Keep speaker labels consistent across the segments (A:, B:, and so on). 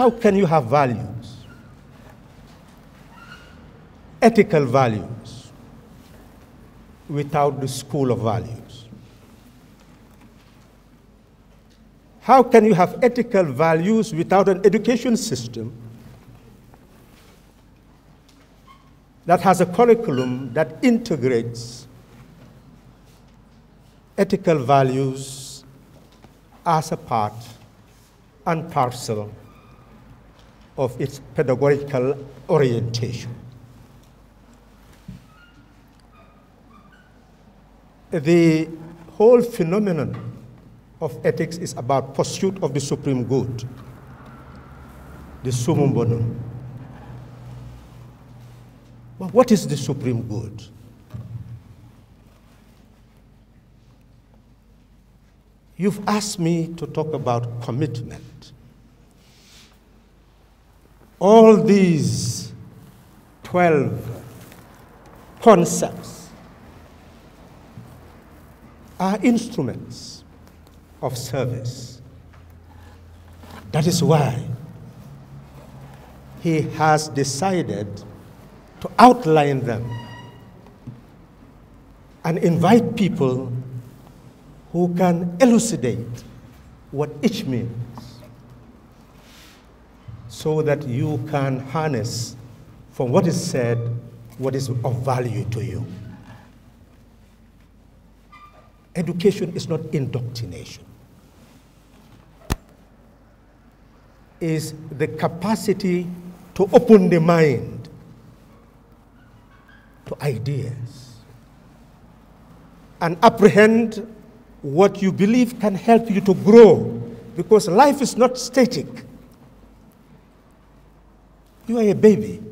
A: How can you have values, ethical values, without the school of values? How can you have ethical values without an education system that has a curriculum that integrates ethical values as a part and parcel of its pedagogical orientation? The whole phenomenon of ethics is about pursuit of the supreme good, the summum bonum. But what is the supreme good? You've asked me to talk about commitment. All these 12 concepts are instruments of service. That is why he has decided to outline them and invite people who can elucidate what each means, so that you can harness from what is said what is of value to you. Education is not indoctrination. Is the capacity to open the mind to ideas and apprehend what you believe can help you to grow, because life is not static. You are a baby.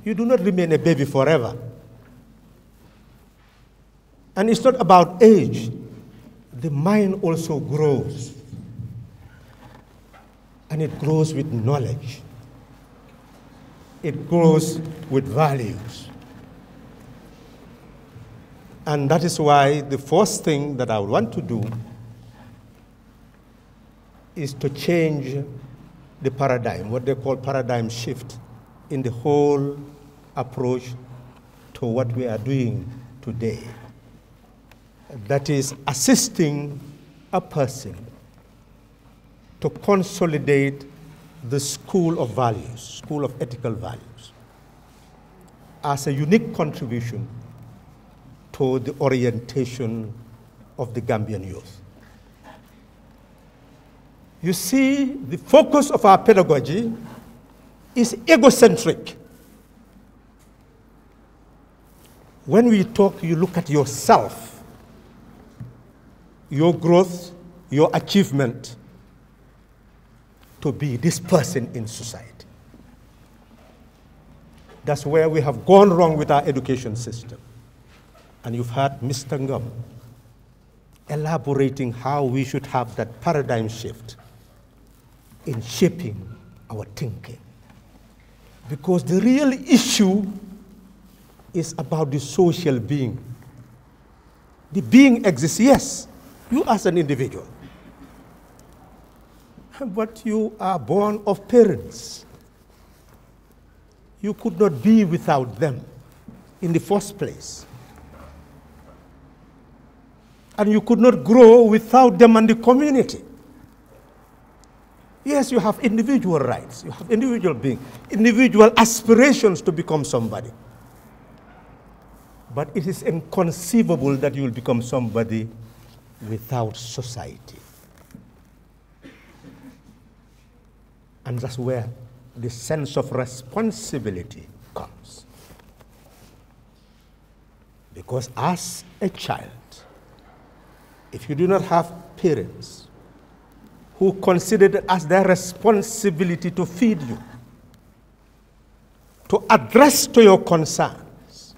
A: You do not remain a baby forever. And it's not about age. The mind also grows. And it grows with knowledge. It grows with values. And that is why the first thing that I would want to do is to change the paradigm, what they call paradigm shift, in the whole approach to what we are doing today. That is assisting a person to consolidate the school of values, school of ethical values, as a unique contribution to the orientation of the Gambian youth. You see, the focus of our pedagogy is egocentric. When we talk, you look at yourself, your growth, your achievement, to be this person in society. That's where we have gone wrong with our education system. And you've heard Mr. Ngum elaborating how we should have that paradigm shift in shaping our thinking. Because the real issue is about the social being. The being exists, yes, you as an individual. But you are born of parents. You could not be without them in the first place. And you could not grow without them and the community. Yes, you have individual rights, you have individual being, individual aspirations to become somebody. But it is inconceivable that you will become somebody without society. And that's where the sense of responsibility comes. Because as a child, if you do not have parents who consider it as their responsibility to feed you, to address to your concerns,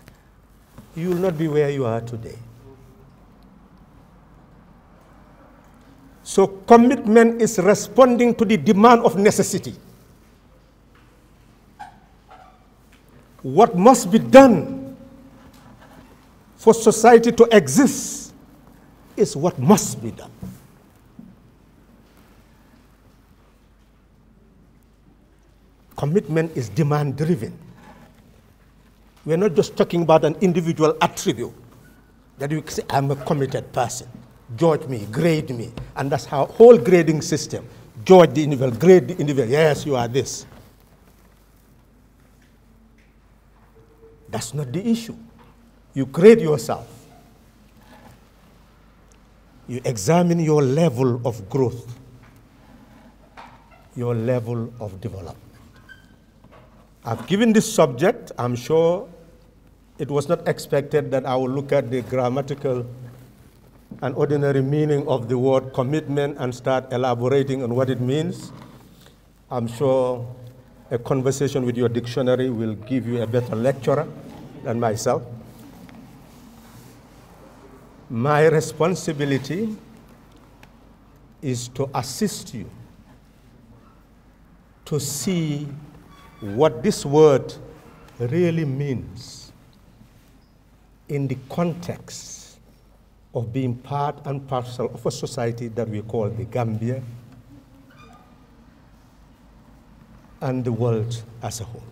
A: you will not be where you are today. So commitment is responding to the demand of necessity. What must be done for society to exist is what must be done. Commitment is demand-driven. We're not just talking about an individual attribute that you can say, I'm a committed person. Judge me, grade me. And that's how whole grading system, judge the individual, grade the individual. Yes, you are this. That's not the issue. You grade yourself. You examine your level of growth, your level of development. I've given this subject. I'm sure it was not expected that I will look at the grammatical and ordinary meaning of the word commitment and start elaborating on what it means. I'm sure a conversation with your dictionary will give you a better lecturer than myself. My responsibility is to assist you to see what this word really means in the context of being part and parcel of a society that we call the Gambia and the world as a whole.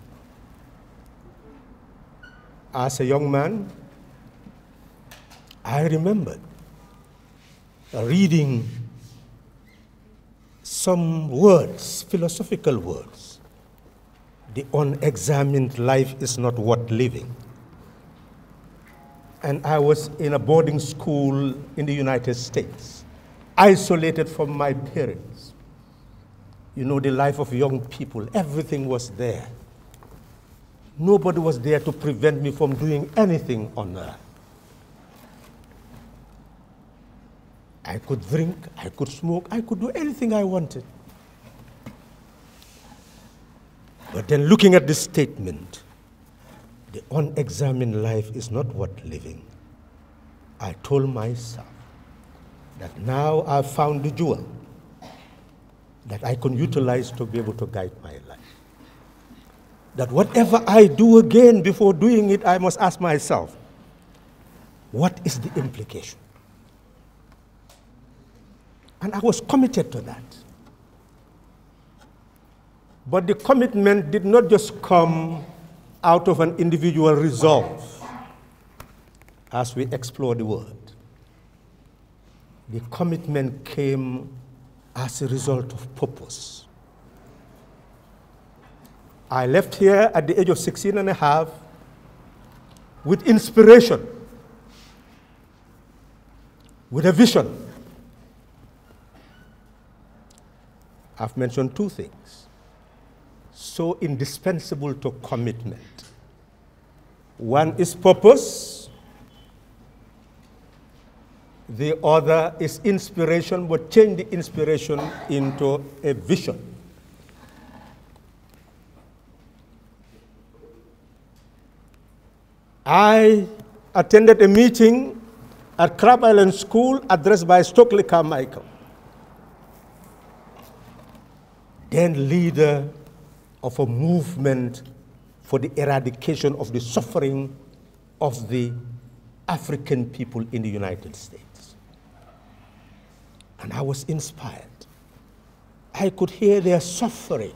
A: As a young man, I remembered reading some words, philosophical words. The unexamined life is not worth living. And I was in a boarding school in the United States, isolated from my parents. You know, the life of young people, everything was there. Nobody was there to prevent me from doing anything on earth. I could drink, I could smoke, I could do anything I wanted. But then looking at this statement, the unexamined life is not worth living, I told myself that now I've found the jewel that I can utilize to be able to guide my life. That whatever I do again, before doing it, I must ask myself, what is the implication? And I was committed to that. But the commitment did not just come out of an individual resolve as we explore the word. The commitment came as a result of purpose. I left here at the age of 16 and a half with inspiration, with a vision. I've mentioned two things so indispensable to commitment. One is purpose. The other is inspiration, but change the inspiration into a vision. I attended a meeting at Crab Island School addressed by Stokely Carmichael, then leader of a movement for the eradication of the suffering of the African people in the United States. And I was inspired. I could hear their suffering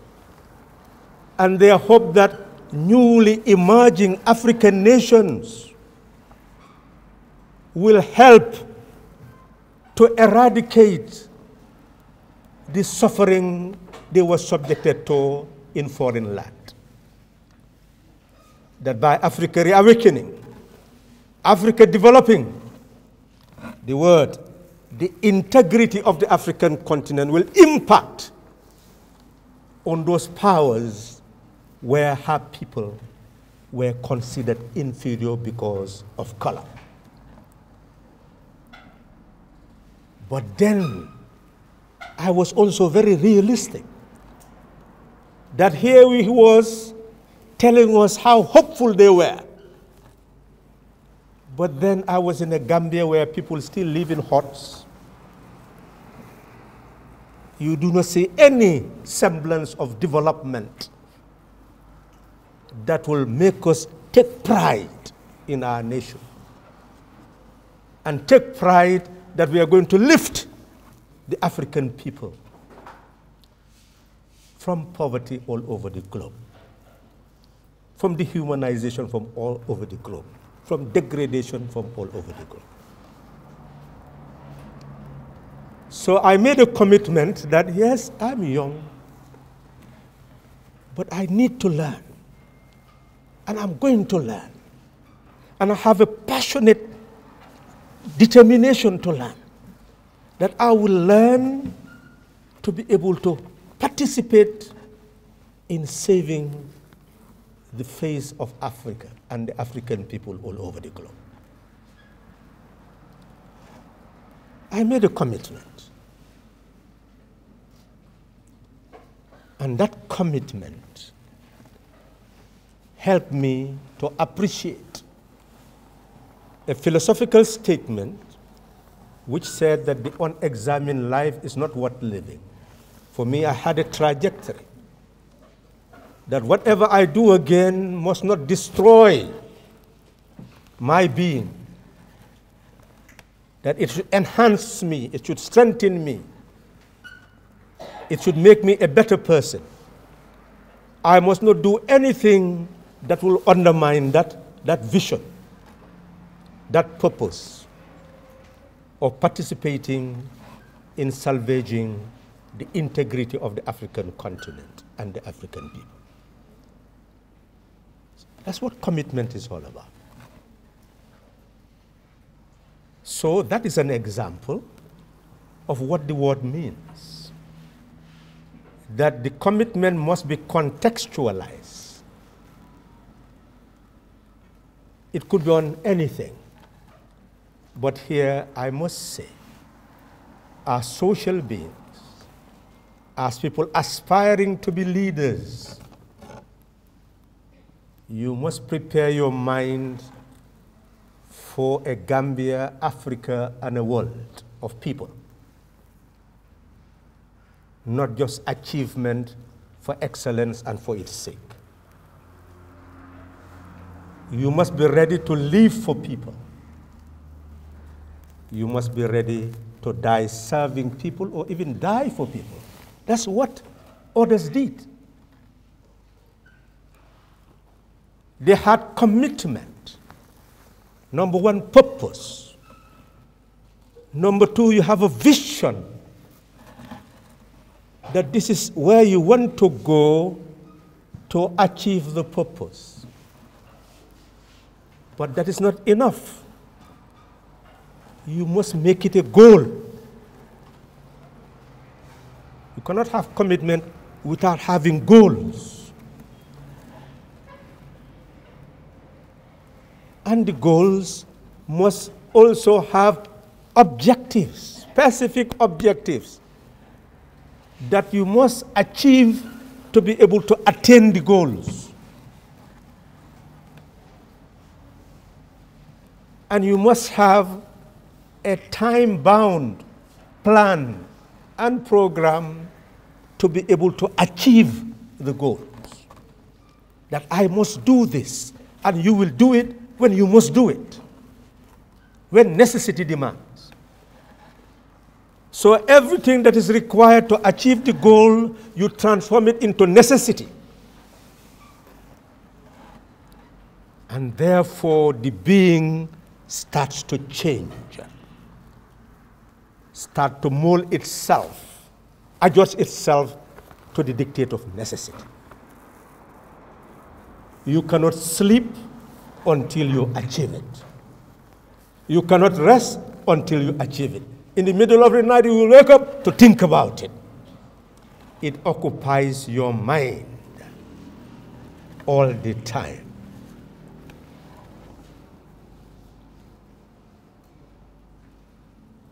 A: and their hope that newly emerging African nations will help to eradicate the suffering they were subjected to in foreign land. That by Africa reawakening, Africa developing, the integrity of the African continent will impact on those powers where her people were considered inferior because of color. But then I was also very realistic that here he was telling us how hopeful they were. But then I was in a Gambia where people still live in huts. You do not see any semblance of development that will make us take pride in our nation and take pride that we are going to lift the African people from poverty all over the globe, from dehumanization from all over the globe, from degradation from all over the globe. So I made a commitment that, yes, I'm young, but I need to learn. And I'm going to learn. And I have a passionate determination to learn. That I will learn to be able to participate in saving the face of Africa and the African people all over the globe. I made a commitment. And that commitment helped me to appreciate a philosophical statement which said that the unexamined life is not worth living. For me, I had a trajectory that whatever I do again must not destroy my being, that it should enhance me, it should strengthen me, it should make me a better person. I must not do anything that will undermine that vision, that purpose of participating in salvaging the integrity of the African continent and the African people. That's what commitment is all about. So that is an example of what the word means. That the commitment must be contextualized. It could be on anything. But here I must say, as social beings, as people aspiring to be leaders, you must prepare your mind for a Gambia, Africa, and a world of people. Not just achievement for excellence and for its sake. You must be ready to live for people. You must be ready to die serving people or even die for people. That's what others did. They had commitment. Number one, purpose. Number two, you have a vision that this is where you want to go to achieve the purpose. But that is not enough. You must make it a goal. You cannot have commitment without having goals. And the goals must also have objectives, specific objectives that you must achieve to be able to attain the goals. And you must have a time-bound plan and program to be able to achieve the goals. That I must do this, and you will do it when you must do it, when necessity demands. So everything that is required to achieve the goal, you transform it into necessity. And therefore, the being starts to change, start to mold itself, adjust itself to the dictate of necessity. You cannot sleep until you achieve it. You cannot rest until you achieve it. In the middle of the night, you will wake up to think about it. It occupies your mind all the time.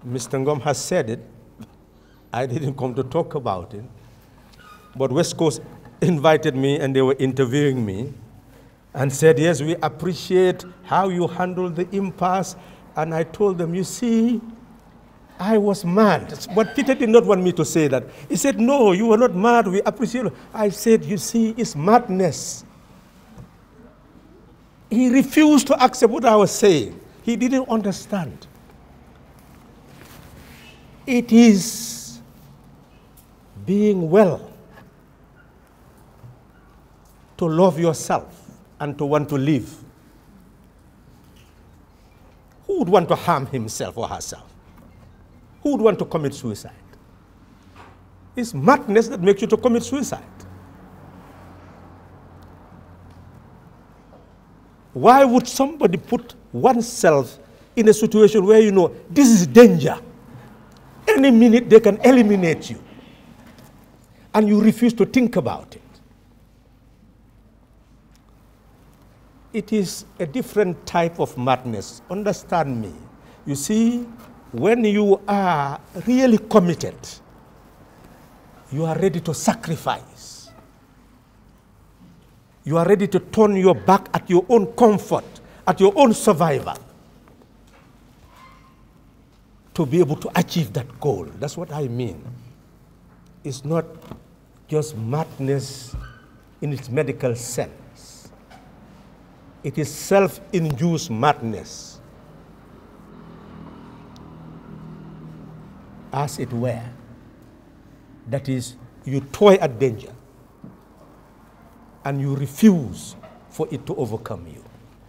A: Mr. Ngom has said it. I didn't come to talk about it. But West Coast invited me and they were interviewing me and said, yes, we appreciate how you handled the impasse. And I told them, you see, I was mad. But Peter did not want me to say that. He said, no, you were not mad. We appreciate it. I said, you see, it's madness. He refused to accept what I was saying. He didn't understand. It is being well to love yourself and to want to live. Who would want to harm himself or herself? Who would want to commit suicide? It's madness that makes you to commit suicide. Why would somebody put oneself in a situation where you know this is danger? Any minute they can eliminate you, and you refuse to think about it. It is a different type of madness. Understand me. You see, when you are really committed, you are ready to sacrifice. You are ready to turn your back at your own comfort, at your own survival, to be able to achieve that goal. That's what I mean. It's not just madness in its medical sense. It is self-induced madness, as it were. That is, you toy at danger and you refuse for it to overcome you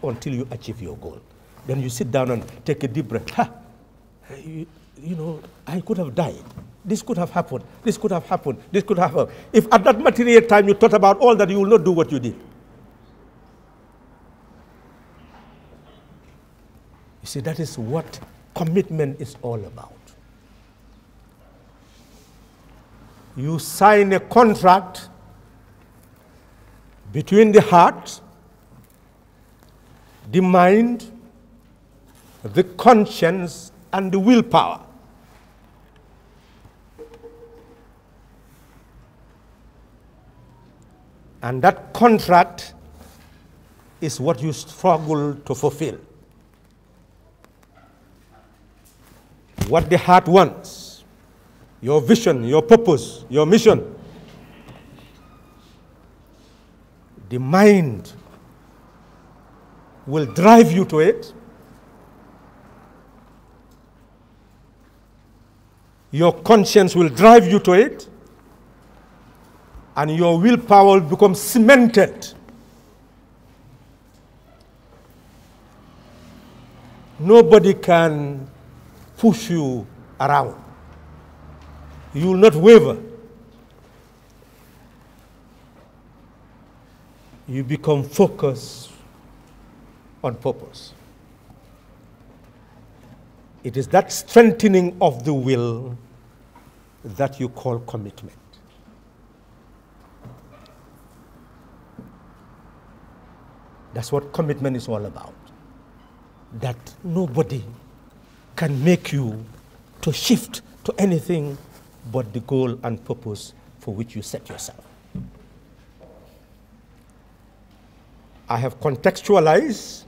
A: until you achieve your goal. Then you sit down and take a deep breath. Ha! You know, I could have died. This could have happened. This could have happened. This could have happened. If at that material time you thought about all that, you will not do what you did. You see, that is what commitment is all about. You sign a contract between the heart, the mind, the conscience, and the willpower. And that contract is what you struggle to fulfill. What the heart wants, your vision, your purpose, your mission. The mind will drive you to it. Your conscience will drive you to it. And your willpower will become cemented. Nobody can push you around. You will not waver. You become focused on purpose. It is that strengthening of the will that you call commitment. That's what commitment is all about. That nobody can make you to shift to anything but the goal and purpose for which you set yourself. I have contextualized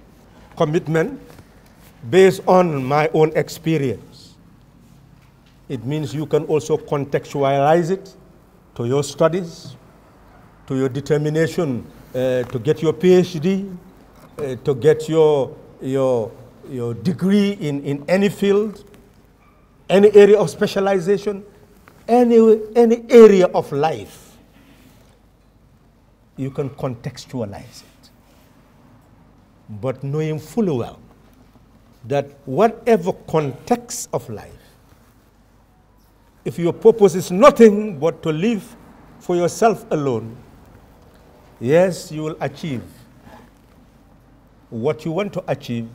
A: commitment based on my own experience. It means you can also contextualize it to your studies, to your determination to get your PhD, to get your degree in any field, any area of specialization, any area of life. You can contextualize it. But knowing fully well that whatever context of life, if your purpose is nothing but to live for yourself alone, yes, you will achieve what you want to achieve,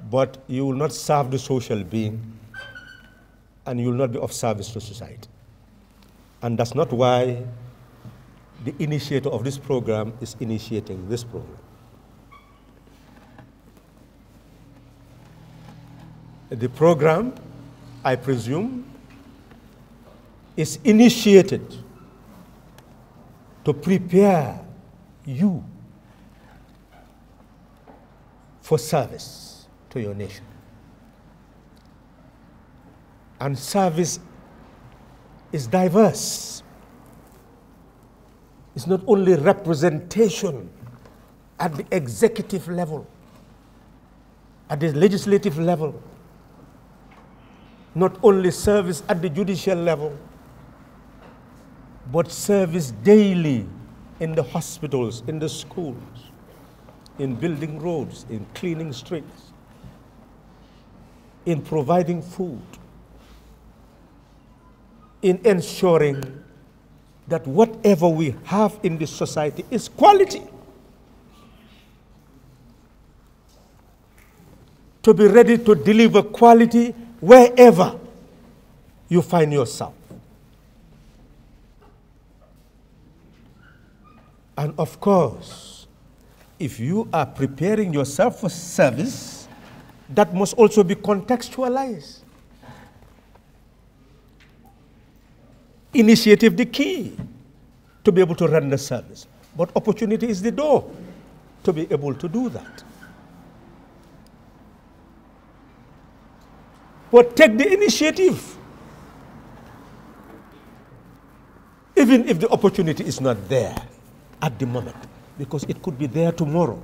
A: but you will not serve the social being, and you will not be of service to society. And that's not why the initiator of this program is initiating this program. The program, I presume, is initiated to prepare you for service to your nation. And service is diverse. It's not only representation at the executive level, at the legislative level, not only service at the judicial level, but service daily in the hospitals, in the schools, in building roads, in cleaning streets, in providing food, in ensuring that whatever we have in this society is quality. To be ready to deliver quality wherever you find yourself. And of course, if you are preparing yourself for service, that must also be contextualized. Initiative the key to be able to run the service, but opportunity is the door to be able to do that. But take the initiative, even if the opportunity is not there at the moment, because it could be there tomorrow.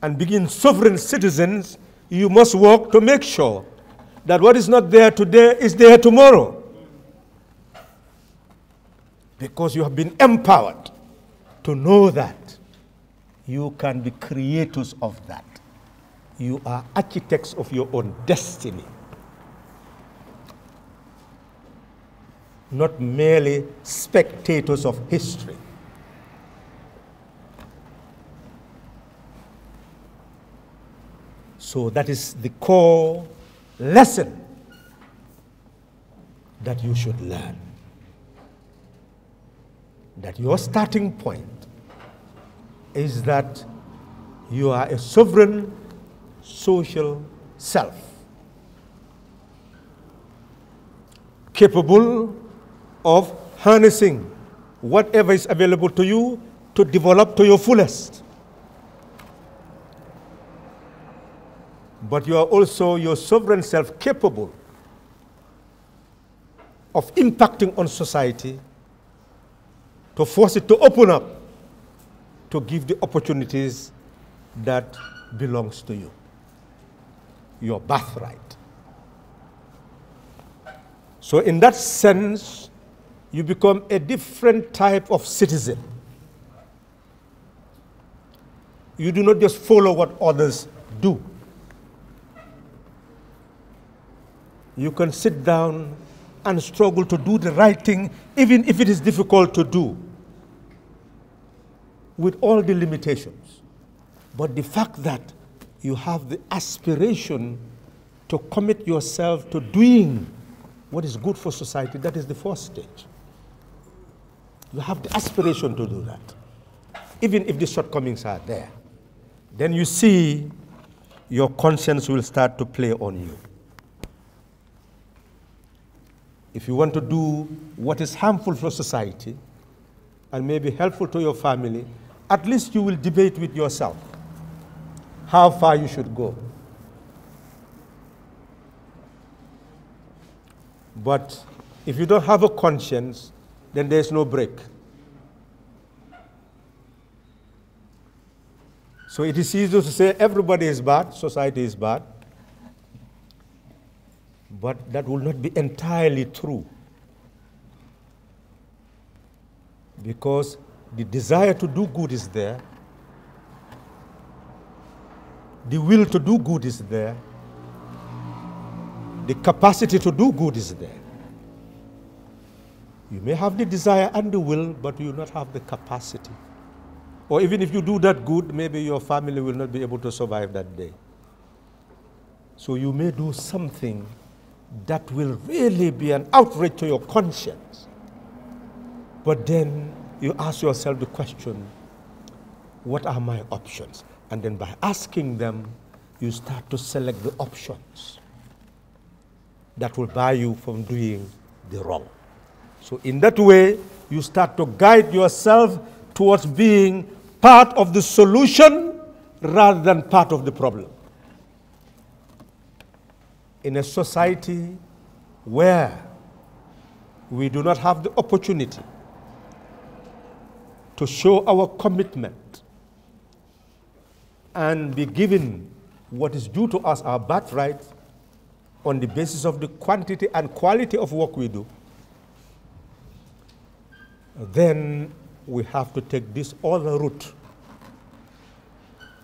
A: And being sovereign citizens, you must work to make sure that what is not there today is there tomorrow. Because you have been empowered to know that you can be creators of that. You are architects of your own destiny. Not merely spectators of history. So that is the core lesson that you should learn. That your starting point is that you are a sovereign social self, capable of harnessing whatever is available to you to develop to your fullest. But you are also your sovereign self capable of impacting on society to force it to open up, to give the opportunities that belongs to you. Your birthright. So in that sense, you become a different type of citizen. You do not just follow what others do. You can sit down and struggle to do the right thing, even if it is difficult to do, with all the limitations. But the fact that you have the aspiration to commit yourself to doing what is good for society, that is the first stage. You have the aspiration to do that, even if the shortcomings are there. Then you see your conscience will start to play on you. If you want to do what is harmful for society and may be helpful to your family, at least you will debate with yourself how far you should go. But if you don't have a conscience, then there's no break. So it is easy to say everybody is bad, society is bad, but that will not be entirely true. Because the desire to do good is there, the will to do good is there, the capacity to do good is there. You may have the desire and the will, but you will not have the capacity. Or even if you do that good, maybe your family will not be able to survive that day. So you may do something that will really be an outrage to your conscience. But then you ask yourself the question, what are my options? And then by asking them, you start to select the options that will buy you from doing the wrong. So in that way, you start to guide yourself towards being part of the solution rather than part of the problem. In a society where we do not have the opportunity to show our commitment and be given what is due to us, our birthright, on the basis of the quantity and quality of work we do, then we have to take this other route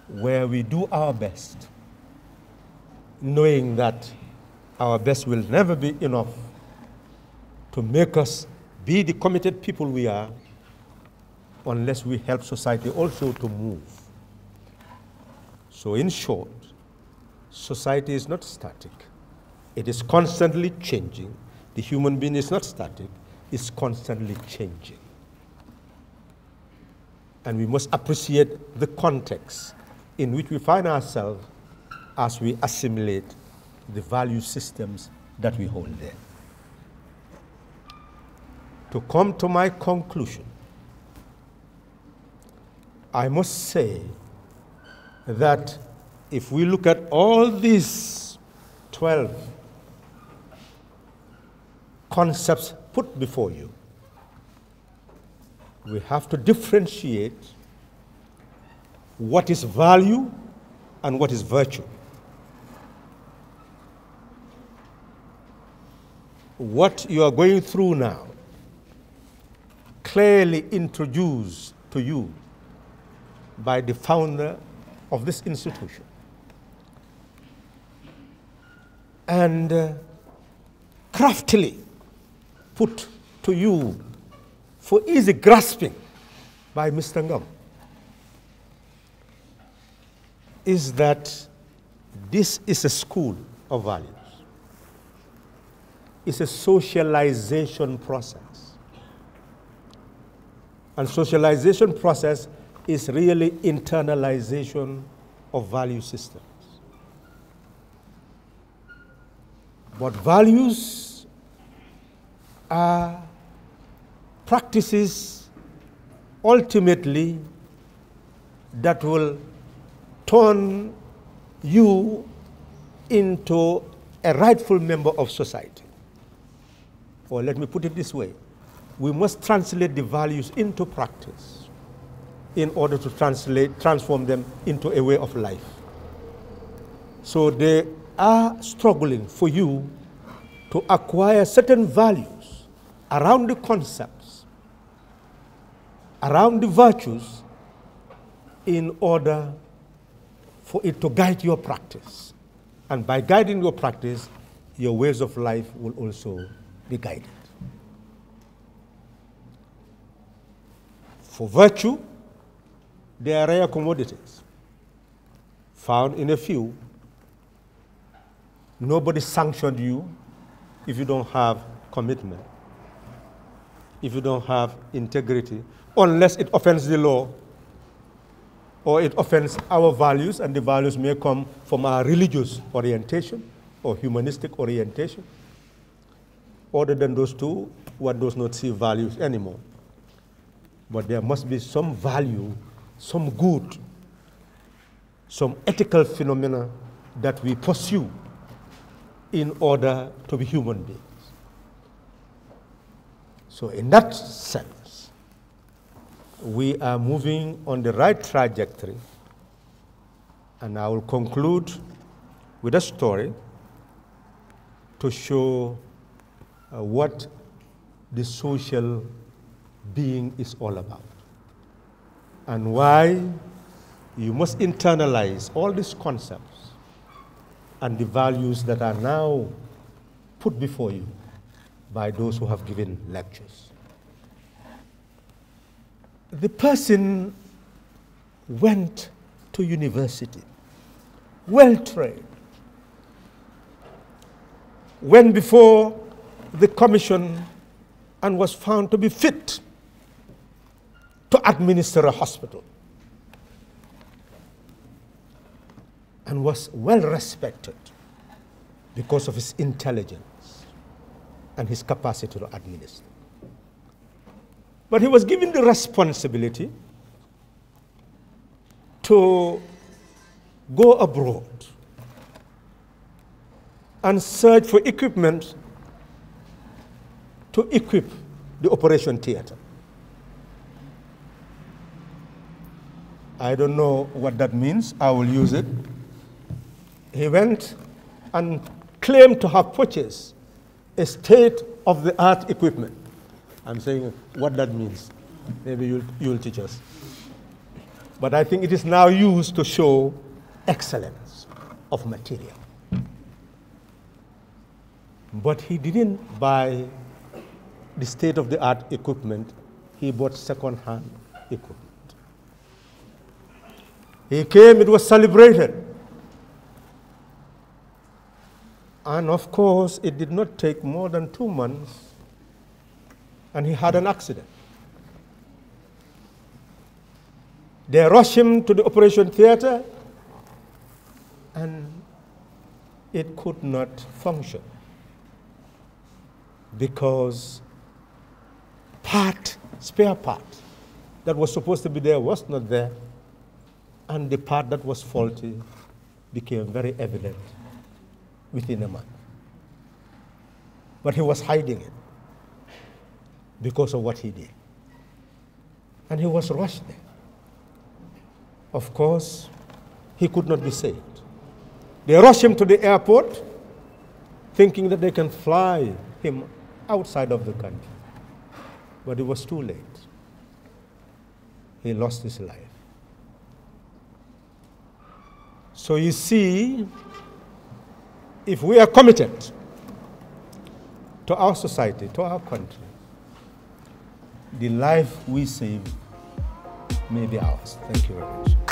A: where we do our best, knowing that our best will never be enough to make us be the committed people we are unless we help society also to move. So in short, society is not static. It is constantly changing. The human being is not static. It's constantly changing. And we must appreciate the context in which we find ourselves as we assimilate the value systems that we hold there. To come to my conclusion, I must say that if we look at all these 12 concepts put before you, we have to differentiate what is value and what is virtue. What you are going through now, clearly introduced to you by the founder of this institution, and craftily put to you for easy grasping by Mr. Ngam, is that this is a school of values. It's a socialization process. And socialization process is really internalization of value systems. But values are practices ultimately that will turn you into a rightful member of society. Or let me put it this way, we must translate the values into practice in order to transform them into a way of life. So they are struggling for you to acquire certain values around the concepts, around the virtues, in order for it to guide your practice. And by guiding your practice, your ways of life will also be guided. For virtue, they are rare commodities, found in a few. Nobody sanctioned you if you don't have commitment, if you don't have integrity, unless it offends the law or it offends our values, and the values may come from our religious orientation or humanistic orientation. Other than those two, one does not see values anymore. But there must be some value, some good, some ethical phenomena that we pursue in order to be human beings. So in that sense, we are moving on the right trajectory. And I will conclude with a story to show what the social being is all about, and why you must internalize all these concepts and the values that are now put before you by those who have given lectures. The person went to university, well-trained, went before the commission and was found to be fit to administer a hospital, and was well respected because of his intelligence and his capacity to administer. But he was given the responsibility to go abroad and search for equipment to equip the operation theater. I don't know what that means. I will use it. He went and claimed to have purchased a state-of-the-art equipment. I'm saying what that means. Maybe you'll teach us. But I think it is now used to show excellence of material. But he didn't buy the state-of-the-art equipment. He bought second-hand equipment. He came, it was celebrated. And of course, it did not take more than 2 months, and he had an accident. They rushed him to the operation theater, and it could not function because spare part that was supposed to be there was not there, and the part that was faulty became very evident within a month. But he was hiding it because of what he did. And he was rushed there. Of course, he could not be saved. They rushed him to the airport, thinking that they can fly him outside of the country. But it was too late. He lost his life. So you see, if we are committed to our society, to our country, the life we save may be ours. Thank you very much.